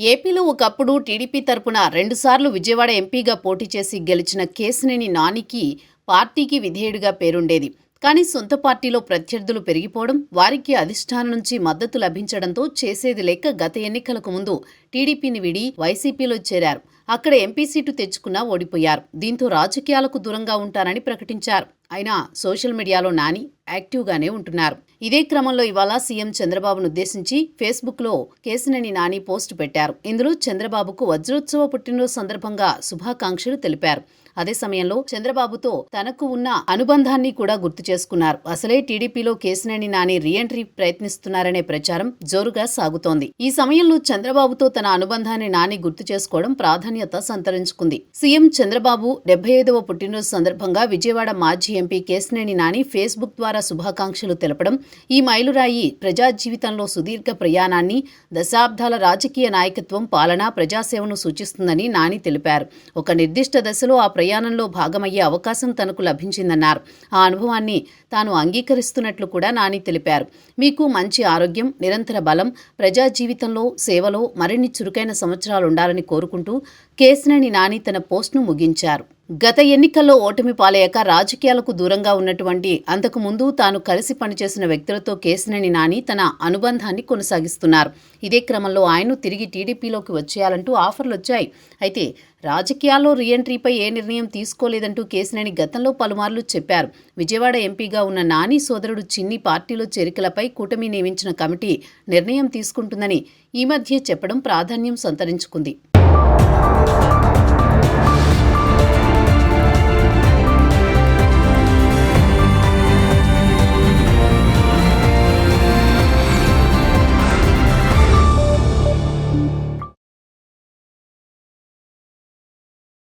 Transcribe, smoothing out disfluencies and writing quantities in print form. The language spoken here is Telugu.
ఏపీలో ఒకప్పుడు టీడీపీ తరపున రెండుసార్లు విజయవాడ ఎంపీగా పోటీ చేసి గెలిచిన కేశినేని నానికి పార్టీకి విధేయుడిగా పేరుండేది. కానీ సొంత పార్టీలో ప్రత్యర్థులు పెరిగిపోవడం, వారికి అధిష్టానం నుంచి మద్దతు లభించడంతో చేసేది లేక గత ఎన్నికలకు ముందు టీడీపీని వీడి వైసీపీలో చేరారు. అక్కడ ఎంపీ సీటు తెచ్చుకున్నా ఓడిపోయారు. దీంతో రాజకీయాలకు దూరంగా ఉంటారని ప్రకటించారు. అయినా సోషల్ మీడియాలో నాని యాక్టివ్గానే ఉంటున్నారు. ఇదే క్రమంలో ఇవాళ సీఎం చంద్రబాబును ఉద్దేశించి ఫేస్బుక్లో కేశినేని నాని పోస్టు పెట్టారు. ఇందులో చంద్రబాబుకు వజ్రోత్సవ పుట్టినరోజు సందర్భంగా శుభాకాంక్షలు తెలిపారు. అదే సమయంలో చంద్రబాబుతో తనకు ఉన్న అనుబంధాన్ని కూడా గుర్తు చేసుకున్నారు. అసలే టీడీపీలో కేశినేని నాని రీఎంట్రీ ప్రయత్నిస్తున్నారనే ప్రచారం జోరుగా సాగుతోంది. ఈ సమయంలో చంద్రబాబుతో తన అనుబంధాన్ని నాని గుర్తు చేసుకోవడం ప్రాధాన్యత సంతరించుకుంది. సీఎం చంద్రబాబు 75వ పుట్టినరోజు సందర్భంగా విజయవాడ మాజీ ఎంపీ కేశినేని నాని ఫేస్బుక్ ద్వారా శుభాకాంక్షలు తెలపడం ఈ మైలురాయి ప్రజా జీవితంలో సుదీర్ఘ ప్రయాణాన్ని, దశాబ్దాల రాజకీయ నాయకత్వం, పాలన, ప్రజాసేవను సూచిస్తుందని నాని తెలిపారు. ఒక నిర్దిష్ట దశలో ఆ ప్రయాణంలో భాగమయ్యే అవకాశం తనకు లభించిందన్నారు. ఆ అనుభవాన్ని తాను అంగీకరిస్తున్నట్లు కూడా నాని తెలిపారు. మీకు మంచి ఆరోగ్యం, నిరంతర బలం, ప్రజా జీవితంలో, సేవలో మరిన్ని చురుకైన సంవత్సరాలు ఉండాలని కోరుకుంటూ కేశినేని నాని తన పోస్ట్ను ముగించారు. గత ఎన్నికల్లో ఓటమి పాలయ్యాక రాజకీయాలకు దూరంగా ఉన్నటువంటి అంతకుముందు తాను కలిసి పనిచేసిన వ్యక్తులతో కేశినేని నాని తన అనుబంధాన్ని కొనసాగిస్తున్నారు. ఇదే క్రమంలో ఆయన్ను తిరిగి టీడీపీలోకి వచ్చేయాలంటూ ఆఫర్లు వచ్చాయి. అయితే రాజకీయాల్లో రీఎంట్రీపై ఏ నిర్ణయం తీసుకోలేదంటూ కేశినేని గతంలో పలుమార్లు చెప్పారు. విజయవాడ ఎంపీగా ఉన్న నాని సోదరుడు చిన్ని పార్టీలో చేరికలపై కూటమి నియమించిన కమిటీ నిర్ణయం తీసుకుంటుందని ఈ మధ్య చెప్పడం ప్రాధాన్యం సంతరించుకుంది.